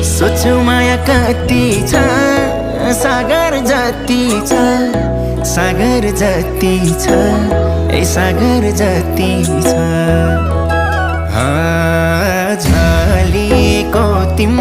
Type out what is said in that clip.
सोच्छु माया कति छ सागर जति छ सागर जति छ ए सागर जति छ झलेको तिम्रो